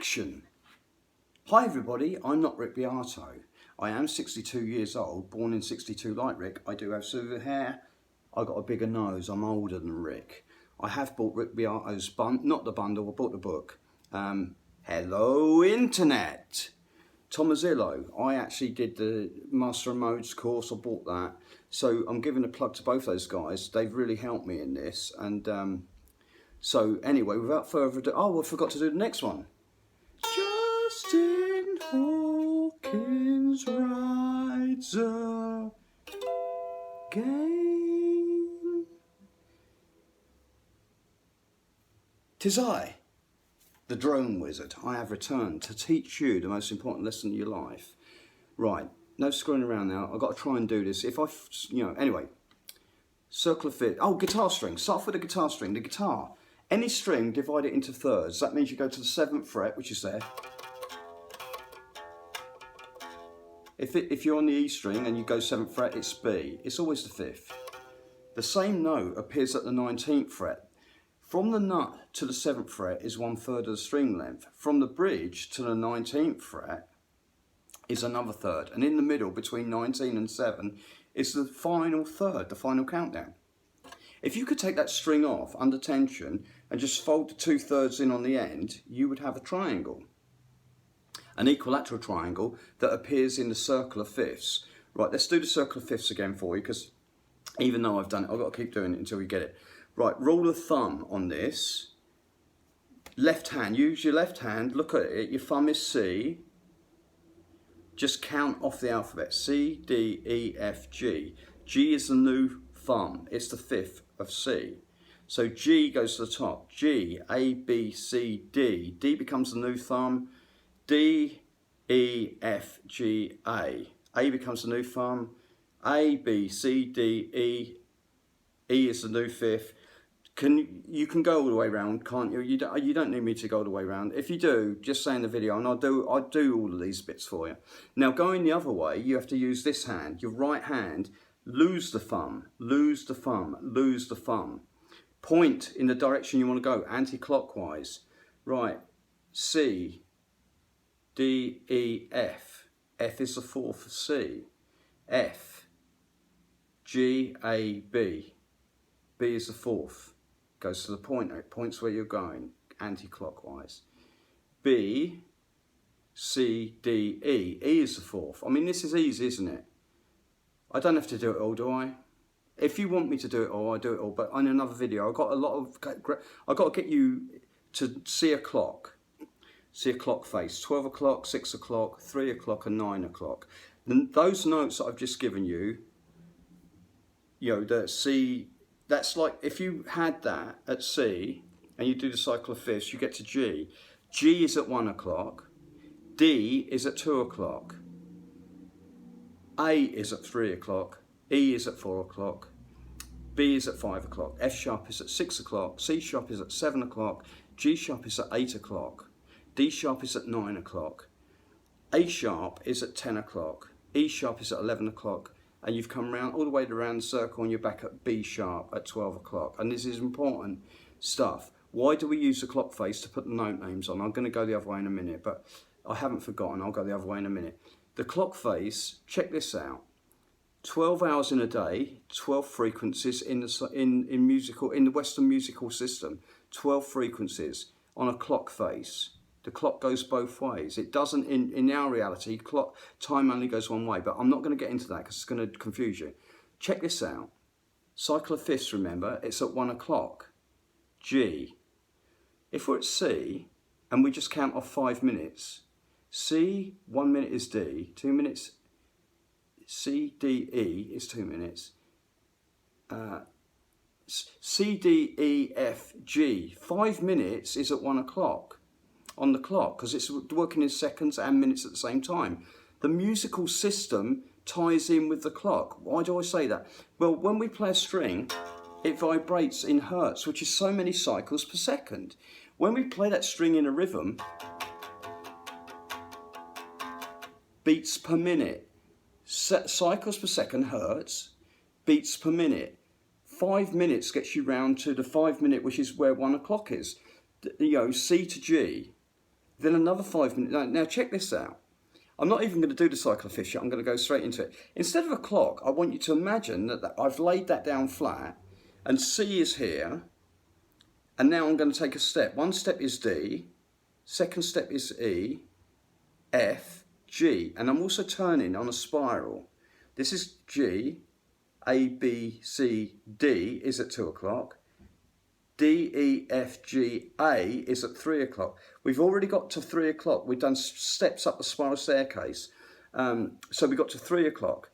action. Hi everybody, I'm not Rick Beato. I am 62 years old, born in 62 like Rick. I do have silver hair, I got a bigger nose, I'm older than Rick. I have bought Rick Beato's not the bundle, I bought the book. Hello Internet. Tomazillo, I actually did the Master of Modes course, I bought that. So I'm giving a plug to both those guys, they've really helped me in this. And so anyway, without further ado, oh, I forgot to do the next one. Justin Hawkins rides a game. 'Tis I, the drone wizard. I have returned to teach you the most important lesson in your life. Right, no screwing around now. I've got to try and do this. If I, anyway, circle of fifth. Oh, guitar string. Start off with the guitar string. The guitar. Any string, divide it into thirds. That means you go to the 7th fret, which is there. If you're on the E string and you go 7th fret, it's B. It's always the 5th. The same note appears at the 19th fret. From the nut to the 7th fret is 1/3 of the string length. From the bridge to the 19th fret is another third. And in the middle, between 19 and 7, is the final third, the final countdown. If you could take that string off under tension and just fold the 2/3 in on the end, you would have a triangle. An equilateral triangle that appears in the circle of fifths. Right, let's do the circle of fifths again for you, because even though I've done it, I've got to keep doing it until we get it. Right, rule of thumb on this. Left hand, use your left hand, look at it, your thumb is C. Just count off the alphabet, C, D, E, F, G. G is the new thumb, it's the 5th of C. So G goes to the top, G, A, B, C, D. D becomes the new thumb, D, E, F, G, A. A becomes the new thumb, A, B, C, D, E. E is the new 5th. You can go all the way around, can't you? You don't need me to go all the way around. If you do, just say in the video, and I'll do all of these bits for you. Now going the other way, you have to use this hand, your right hand. Lose the thumb, lose the thumb, lose the thumb. Point in the direction you want to go, anti-clockwise. Right, C, D, E, F. F is the 4th of C. F, G, A, B. B is the 4th. Goes to the pointer, it points where you're going, anti-clockwise. B, C, D, E. E is the 4th. I mean, this is easy, isn't it? I don't have to do it all, do I? If you want me to do it all, I do it all. But in another video, I've got to get you to see a clock face. 12 o'clock, 6 o'clock, 3 o'clock, and 9 o'clock. And those notes that I've just given you, the C. That's like if you had that at C and you do the cycle of fifths, you get to G. G is at 1 o'clock. D is at 2 o'clock. A is at 3 o'clock, E is at 4 o'clock, B is at 5 o'clock, F sharp is at 6 o'clock, C sharp is at 7 o'clock, G sharp is at 8 o'clock, D sharp is at 9 o'clock, A sharp is at 10 o'clock, E sharp is at 11 o'clock, and you've come round all the way around the circle and you're back at B sharp at 12 o'clock. And this is important stuff. Why do we use the clock face to put the note names on? I'm going to go the other way in a minute, but I haven't forgotten, I'll go the other way in a minute. The clock face, check this out. 12 hours in a day, 12 frequencies in the Western musical system. 12 frequencies on a clock face. The clock goes both ways. It doesn't in our reality. Time only goes one way. But I'm not going to get into that because it's going to confuse you. Check this out. Cycle of fifths. Remember, it's at 1 o'clock. G. If we're at C and we just count off 5 minutes. C, 1 minute is D, 2 minutes, C, D, E is 2 minutes, C, D, E, F, G, 5 minutes is at 1 o'clock on the clock because it's working in seconds and minutes at the same time. The musical system ties in with the clock. Why do I say that? Well, when we play a string, it vibrates in hertz, which is so many cycles per second. When we play that string in a rhythm, beats per minute, cycles per second, hertz, beats per minute. 5 minutes gets you round to the 5 minute, which is where 1 o'clock is. C to G. then another 5 minutes. Now check this out. I'm not even going to do the cycle of fifths yet. I'm going to go straight into it. Instead of a clock, I want you to imagine that I've laid that down flat, and C is here, and now I'm going to take a step. One step is D, second step is E, F, G, and I'm also turning on a spiral. This is G, A, B, C, D is at 2 o'clock. D, E, F, G, A is at 3 o'clock. We've already got to 3 o'clock. We've done steps up the spiral staircase. So we got to 3 o'clock.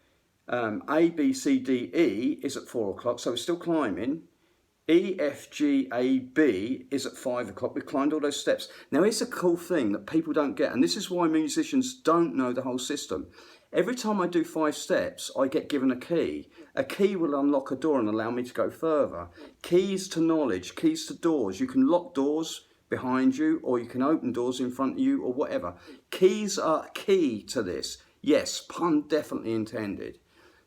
A, B, C, D, E is at 4 o'clock. So we're still climbing. E, F, G, A, B is at 5 o'clock. We've climbed all those steps. Now here's a cool thing that people don't get. And this is why musicians don't know the whole system. Every time I do 5 steps, I get given a key. A key will unlock a door and allow me to go further. Keys to knowledge, keys to doors. You can lock doors behind you, or you can open doors in front of you, or whatever. Keys are key to this. Yes, pun definitely intended.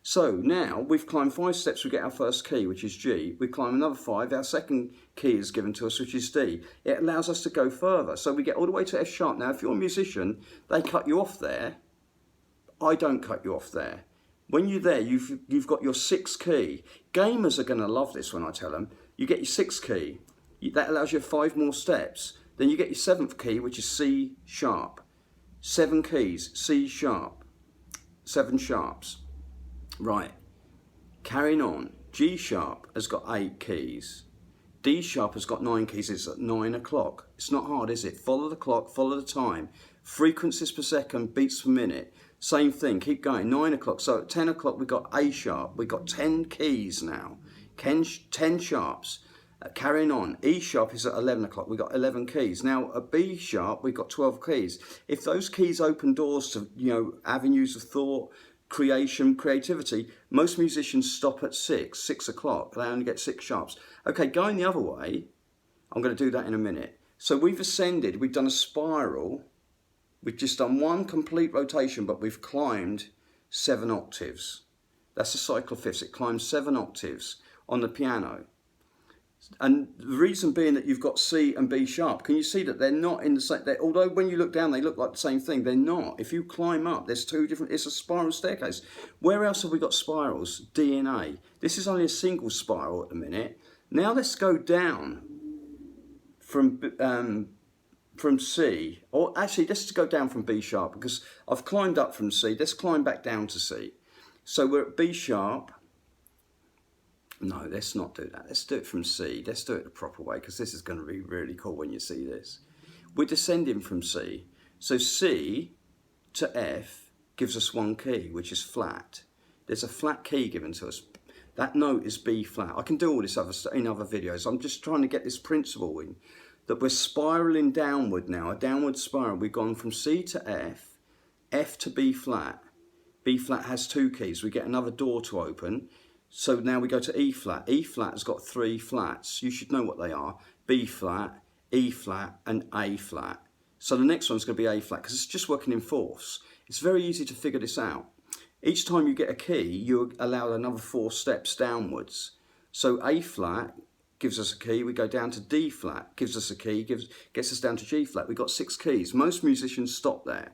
So now we've climbed 5 steps, we get our first key, which is G. We climb another 5, our second key is given to us, which is D. It allows us to go further. So we get all the way to F sharp. Now, if you're a musician, they cut you off there. I don't cut you off there. When you're there, you've got your 6th key. Gamers are going to love this when I tell them. You get your 6th key. That allows you 5 more steps. Then you get your 7th key, which is C sharp. 7 keys, C sharp. 7 sharps. Right. Carrying on. G sharp has got 8 keys. D sharp has got 9 keys. It's at 9 o'clock. It's not hard, is it? Follow the clock, follow the time. Frequencies per second, beats per minute. Same thing, keep going, 9 o'clock. So at 10 o'clock, we've got A sharp. We've got 10 keys now, 10 sharps. Carrying on, E sharp is at 11 o'clock. We've got 11 keys. Now at B sharp, we've got 12 keys. If those keys open doors to, avenues of thought, creation, creativity, most musicians stop at 6 o'clock. They only get 6 sharps. Okay, going the other way, I'm going to do that in a minute. So we've ascended, we've done a spiral. We've just done one complete rotation, but we've climbed 7 octaves. That's a cycle of fifths. It climbs 7 octaves on the piano. And the reason being that you've got C and B sharp. Can you see that they're not in the same, although when you look down, they look like the same thing, they're not. If you climb up, there's 2 different, it's a spiral staircase. Where else have we got spirals? D and A. This is only a single spiral at the minute. Now let's go down from C, or actually let's go down from B sharp, because I've climbed up from C. Let's climb back down to C. So we're at B sharp. No, let's not do that. Let's do it from C. Let's do it the proper way, because this is going to be really cool when you see this. We're descending from C. So C to F gives us 1 key, which is flat. There's a flat key given to us. That note is B flat. I can do all this other stuff in other videos. I'm just trying to get this principle in, that we're spiraling downward now, a downward spiral. We've gone from C to F, F to B flat. B flat has 2 keys. We get another door to open. So now we go to E flat. E flat has got 3 flats. You should know what they are. B flat, E flat, and A flat. So the next one's going to be A flat, because it's just working in fourths. It's very easy to figure this out. Each time you get a key, you allow another 4 steps downwards. So A flat gives us a key. We go down to D flat, gives us a key, gets us down to G flat. We've got 6 keys. Most musicians stop there.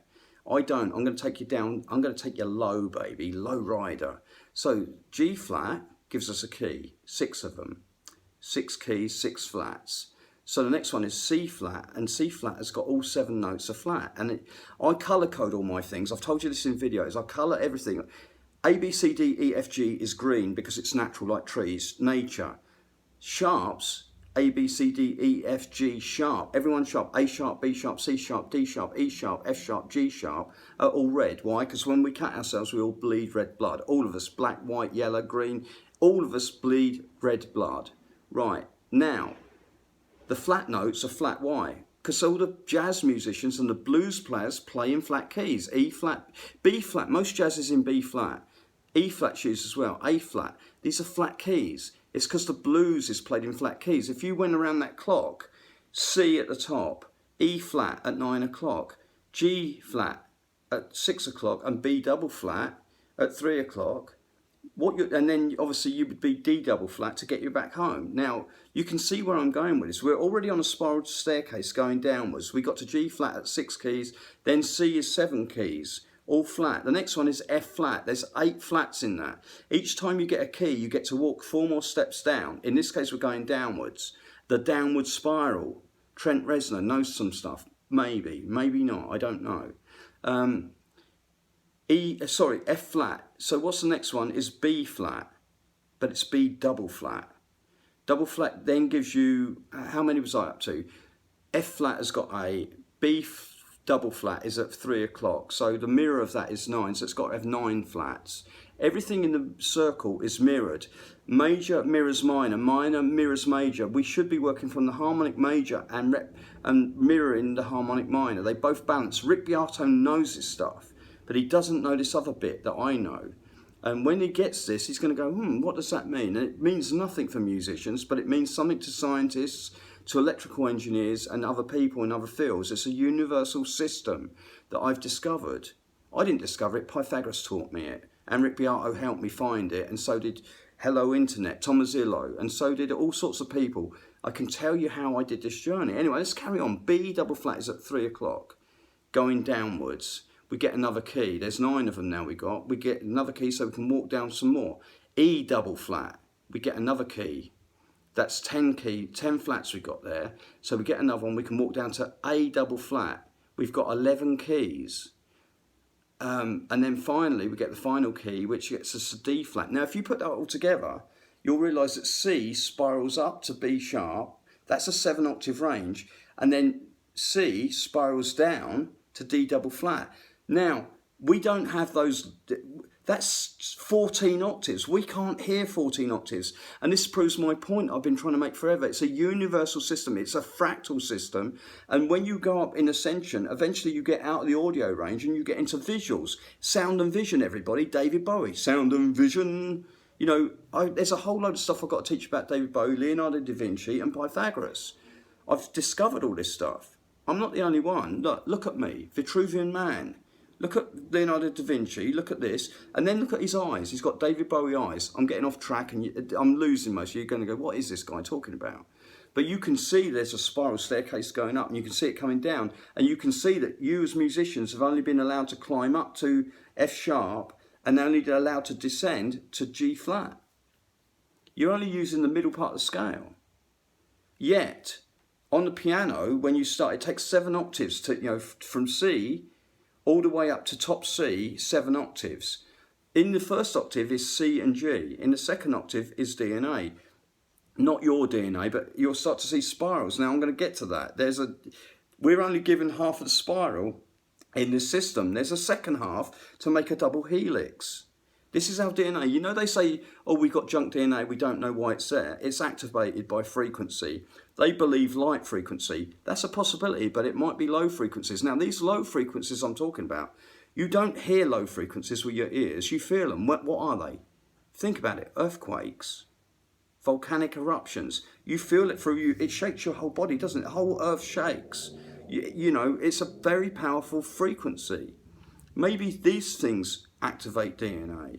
I don't. I'm going to take you down. I'm going to take you low, baby, low rider. So G flat gives us a key, 6 of them. 6 keys, 6 flats. So the next one is C flat, and C flat has got all 7 notes of flat. And I colour code all my things. I've told you this in videos. I colour everything. A, B, C, D, E, F, G is green because it's natural, like trees, nature. Sharps, A, B, C, D, E, F, G, sharp. Everyone sharp. A sharp, B sharp, C sharp, D sharp, E sharp, F sharp, G sharp are all red. Why? Because when we cut ourselves, we all bleed red blood. All of us, black, white, yellow, green, all of us bleed red blood. Right, now, the flat notes are flat. Why? Because all the jazz musicians and the blues players play in flat keys. E flat, B flat. Most jazz is in B flat. E flat's used as well. A flat. These are flat keys. It's because the blues is played in flat keys. If you went around that clock, C at the top, E flat at 9 o'clock, G flat at 6 o'clock, and B double flat at 3 o'clock, And then obviously you would be D double flat to get you back home. Now you can see where I'm going with this. We're already on a spiral staircase going downwards. We got to G flat at 6 keys, then C is 7 keys, all flat. The next one is F flat. There's 8 flats in that. Each time you get a key, you get to walk 4 more steps down. In this case, we're going downwards. The downward spiral. Trent Reznor knows some stuff. Maybe, maybe not. I don't know. F flat. So what's the next one is B flat, but it's B double flat. Double flat then gives you, how many was I up to? F flat has got A, double flat is at 3 o'clock. So the mirror of that is 9, so it's got to have 9 flats. Everything in the circle is mirrored. Major mirrors minor, minor mirrors major. We should be working from the harmonic major and mirroring the harmonic minor. They both balance. Rick Beato knows this stuff, but he doesn't know this other bit that I know. And when he gets this, he's going to go, what does that mean? And it means nothing for musicians, but it means something to scientists, to electrical engineers and other people in other fields. It's a universal system that I've discovered. I didn't discover it, Pythagoras taught me it. And Rick Beato helped me find it, and so did Hello Internet, Tomazillo, and so did all sorts of people. I can tell you how I did this journey. Anyway, let's carry on. B double flat is at 3 o'clock, going downwards. We get another key. There's 9 of them now we got. We get another key so we can walk down some more. E double flat. We get another key. That's 10 flats we got there. So we get another one. We can walk down to A double flat. We've got 11 keys. And then finally we get the final key, which gets us a D flat. Now if you put that all together, you'll realise that C spirals up to B sharp. That's a 7 octave range. And then C spirals down to D double flat. Now, we don't have those, that's 14 octaves. We can't hear 14 octaves. And this proves my point I've been trying to make forever. It's a universal system. It's a fractal system. And when you go up in ascension, eventually you get out of the audio range and you get into visuals. Sound and vision, everybody. David Bowie, sound and vision. You know, there's a whole load of stuff I've got to teach about David Bowie, Leonardo da Vinci and Pythagoras. I've discovered all this stuff. I'm not the only one. Look at me, Vitruvian Man. Look at Leonardo da Vinci, look at this, and then look at his eyes. He's got David Bowie eyes. I'm getting off track and I'm losing most of you. You're going to go, what is this guy talking about? But you can see there's a spiral staircase going up and you can see it coming down. And you can see that you as musicians have only been allowed to climb up to F sharp and only allowed to descend to G flat. You're only using the middle part of the scale. Yet, on the piano, when you start, it takes 7 octaves to, from C all the way up to top C, 7 octaves. In the first octave is C and G. In the second octave is D and A. Not your D and A, but you'll start to see spirals. Now I'm going to get to that. We're only given half of the spiral in this system. There's a second half to make a double helix. This is our DNA. You know, they say, oh, we've got junk DNA, we don't know why it's there. It's activated by frequency. They believe light frequency. That's a possibility, but it might be low frequencies. Now, these low frequencies I'm talking about, you don't hear low frequencies with your ears. You feel them. What are they? Think about it. Earthquakes, volcanic eruptions. You feel it through you. It shakes your whole body, doesn't it? The whole earth shakes. You know, it's a very powerful frequency. Maybe these things activate DNA.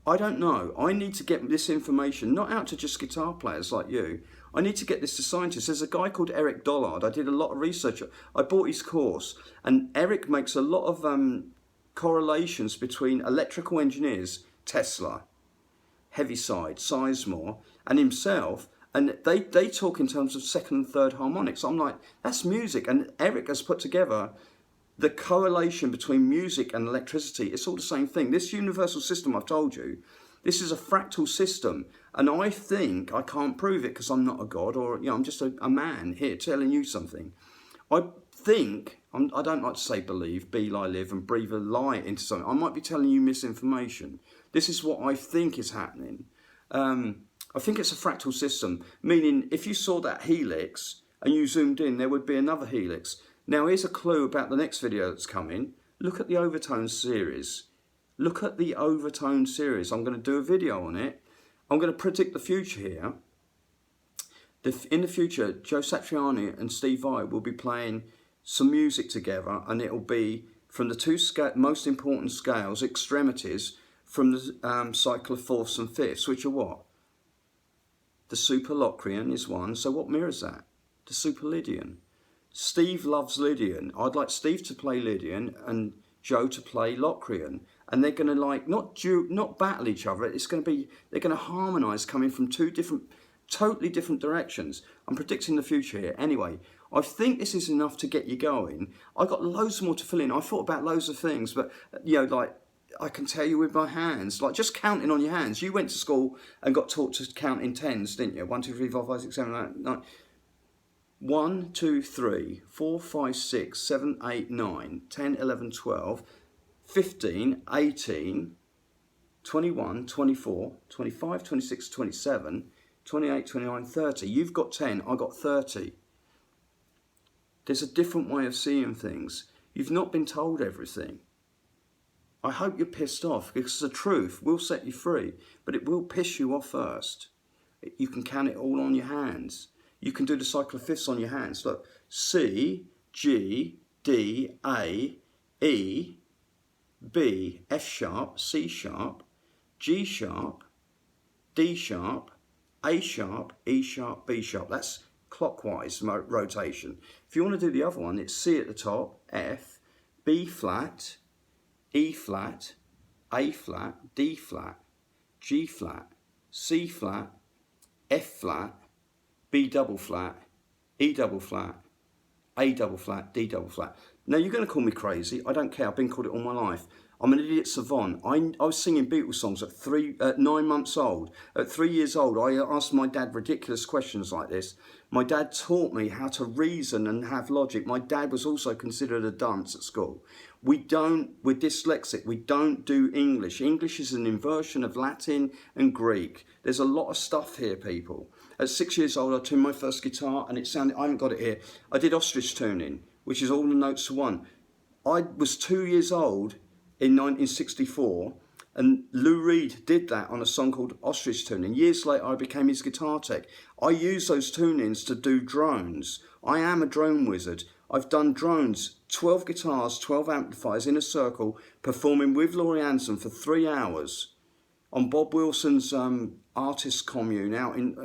I don't know. I need to get this information, not out to just guitar players like you. I need to get this to scientists. There's a guy called Eric Dollard. I did a lot of research. I bought his course, and Eric makes a lot of correlations between electrical engineers, Tesla, Heaviside, Sizemore, and himself, and they talk in terms of second and third harmonics. I'm like, that's music. And Eric has put together the correlation between music and electricity. It's all the same thing. This universal system I've told you, this is a fractal system. And I think, I can't prove it because I'm not a god, or I'm just a man here telling you something. I think, I don't like to say believe, be, lie, live, and breathe a lie into something. I might be telling you misinformation. This is what I think is happening. I think it's a fractal system, meaning if you saw that helix and you zoomed in, there would be another helix. Now here's a clue about the next video that's coming. Look at the overtone series. Look at the overtone series. I'm going to do a video on it. I'm going to predict the future here. In the future, Joe Satriani and Steve Vai will be playing some music together, and it'll be from the two most important scales, extremities, from the cycle of fourths and fifths, which are what? The super Locrian is one, so what mirrors that? The super Lydian. Steve loves Lydian. I'd like Steve to play Lydian and Joe to play Locrian. And they're going to like, not battle each other, it's going to be, they're going to harmonise coming from two different, totally different directions. I'm predicting the future here. Anyway, I think this is enough to get you going. I've got loads more to fill in. I thought about loads of things, but, you know, like, I can tell you with my hands, like just counting on your hands. You went to school and got taught to count in tens, didn't you? 1, 2, 3, 4, 5, 6, 7, 8, 9. 1, 2, 3, 4, 5, 6, 7, 8, 9, 10, 11, 12, 15, 18, 21, 24, 25, 26, 27, 28, 29, 30. You've got 10, I got 30. There's a different way of seeing things. You've not been told everything. I hope you're pissed off, because the truth will set you free, but it will piss you off first. You can count it all on your hands. You can do the cycle of fifths on your hands. Look, C, G, D, A, E, B, F sharp, C sharp, G sharp, D sharp, A sharp, E sharp, B sharp. That's clockwise rotation. If you want to do the other one, it's C at the top, F, B flat, E flat, A flat, D flat, G flat, C flat, F flat, B double flat, E double flat, A double flat, D double flat. Now you're going to call me crazy. I don't care. I've been called it all my life. I'm an idiot savant. I was singing Beatles songs at 9 months old. At 3 years old, I asked my dad ridiculous questions like this. My dad taught me how to reason and have logic. My dad was also considered a dunce at school. We're dyslexic. We don't do English. English is an inversion of Latin and Greek. There's a lot of stuff here, people. At 6 years old, I tuned my first guitar and it sounded, I haven't got it here. I did ostrich tuning, which is all the notes to one. I was 2 years old in 1964, and Lou Reed did that on a song called Ostrich Tuning. Years later, I became his guitar tech. I use those tunings to do drones. I am a drone wizard. I've done drones, 12 guitars, 12 amplifiers in a circle, performing with Laurie Anderson for 3 hours on Bob Wilson's artist commune out in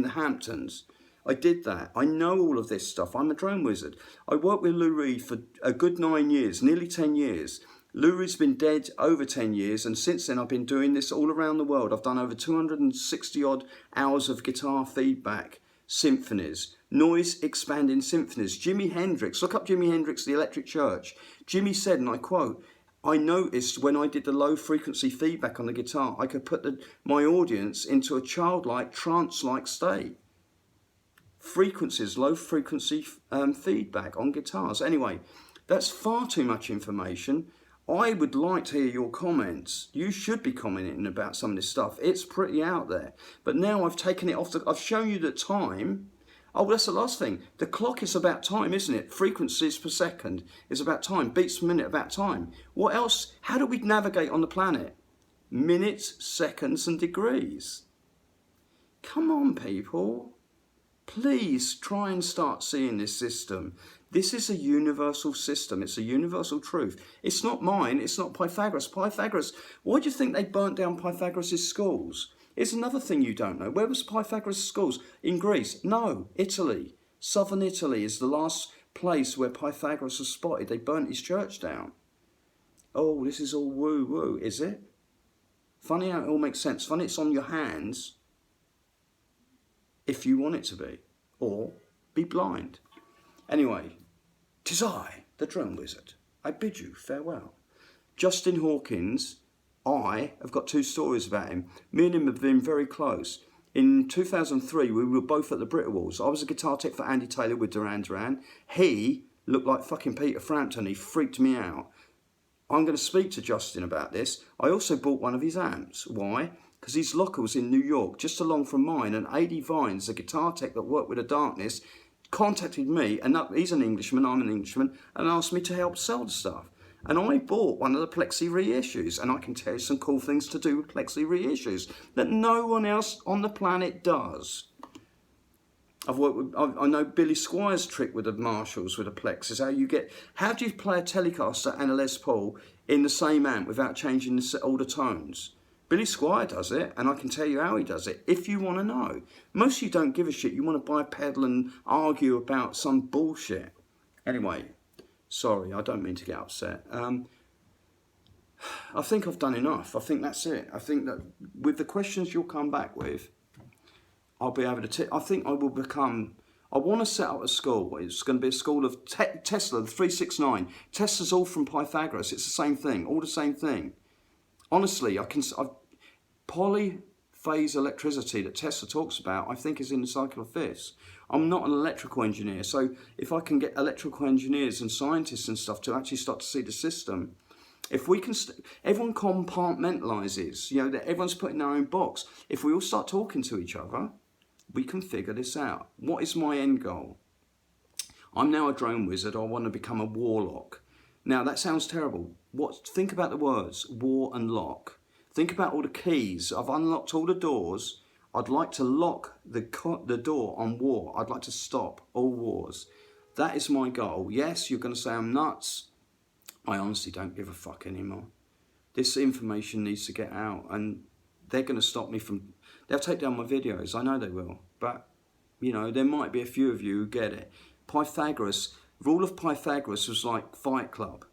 the Hamptons. I did that. I know all of this stuff. I'm a drone wizard. I worked with Lou Reed for a good 9 years, nearly 10 years. Lou Reed's been dead over 10 years, and since then I've been doing this all around the world. I've done over 260 odd hours of guitar feedback symphonies, noise expanding symphonies. Jimi Hendrix, look up Jimi Hendrix, The Electric Church. Jimmy said, and I quote, I noticed when I did the low frequency feedback on the guitar, I could put my audience into a childlike, trance-like state. Frequencies, low frequency feedback on guitars. Anyway, that's far too much information. I would like to hear your comments. You should be commenting about some of this stuff. It's pretty out there. But now I've taken it off. I've shown you the time. Oh, that's the last thing. The clock is about time, isn't it? Frequencies per second is about time. Beats per minute about time. What else? How do we navigate on the planet? Minutes, seconds, and degrees. Come on, people. Please try and start seeing this system. This is a universal system. It's a universal truth. It's not mine. It's not Pythagoras. Pythagoras, why do you think they burnt down Pythagoras' schools? It's another thing you don't know. Where was Pythagoras' schools? In Greece? No, Italy. Southern Italy is the last place where Pythagoras was spotted. They burnt his church down. Oh, this is all woo-woo, is it? Funny how it all makes sense. Funny it's on your hands if you want it to be. Or be blind. Anyway, 'tis I, the drone wizard. I bid you farewell. Justin Hawkins, I have got 2 stories about him. Me and him have been very close. In 2003, we were both at the Brit Awards. I was a guitar tech for Andy Taylor with Duran Duran. He looked like fucking Peter Frampton. He freaked me out. I'm going to speak to Justin about this. I also bought one of his amps. Why? Because his locker was in New York, just along from mine, and A.D. Vines, a guitar tech that worked with the Darkness, contacted me, and he's an Englishman, I'm an Englishman, and asked me to help sell the stuff. And I bought one of the Plexi reissues, and I can tell you some cool things to do with Plexi reissues that no one else on the planet does. I've worked with, I know Billy Squire's trick with the Marshalls, with the Plex, is how do you play a Telecaster and a Les Paul in the same amp without changing all the tones? Billy Squire does it, and I can tell you how he does it, if you want to know. Most of you don't give a shit. You want to buy a pedal and argue about some bullshit. Anyway, sorry, I don't mean to get upset. I think I've done enough. I think that's it. I think that with the questions you'll come back with, I'll be able to, I think I will become, I want to set up a school. It's going to be a school of Tesla, the 369. Tesla's all from Pythagoras. It's the same thing, all the same thing. Honestly, polyphase electricity that Tesla talks about, I think is in the cycle of fifths. I'm not an electrical engineer, so if I can get electrical engineers and scientists and stuff to actually start to see the system, if we can, everyone compartmentalizes, you know, that everyone's put in their own box. If we all start talking to each other, we can figure this out. What is my end goal? I'm now a drone wizard. I want to become a warlock. Now that sounds terrible. Think about the words war and lock. Think about all the keys. I've unlocked all the doors. I'd like to lock the door on war. I'd like to stop all wars. That is my goal. Yes, you're going to say I'm nuts. I honestly don't give a fuck anymore. This information needs to get out, and they're going to stop me from... They'll take down my videos. I know they will. But, you know, there might be a few of you who get it. Pythagoras, rule of Pythagoras was like Fight Club.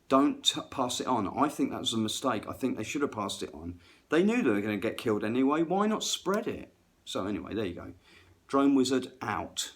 Don't pass it on. I think that was a mistake. I think they should have passed it on. They knew they were going to get killed anyway. Why not spread it? So anyway, there you go. Drone Wizard out.